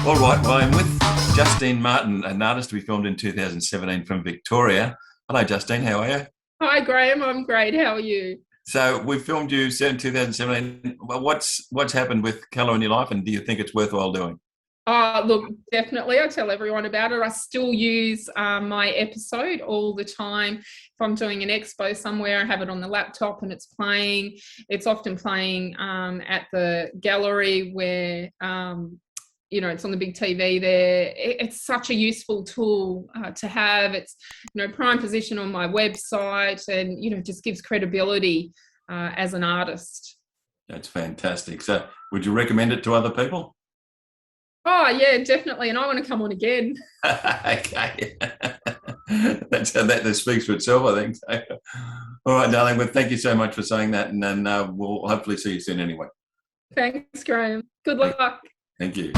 All right, well, I'm with Justine Martin, an artist we filmed in 2017 from Victoria. Hello, Justine, how are you? Hi, Graham. I'm great. How are you? So we filmed you in 2017. Well, what's happened with colour in your life, and do you think it's worthwhile doing? Oh, look, definitely. I tell everyone about it. I still use my episode all the time. If I'm doing an expo somewhere, I have it on the laptop and it's playing. It's often playing at the gallery where, it's on the big TV there. It's such a useful tool to have. It's, prime position on my website and, just gives credibility as an artist. That's fantastic. So would you recommend it to other people? Oh, yeah, definitely. And I want to come on again. Okay. That speaks for itself, I think. So, all right, darling. Well, thank you so much for saying that, and then we'll hopefully see you soon anyway. Thanks, Graham. Good luck. Thank you.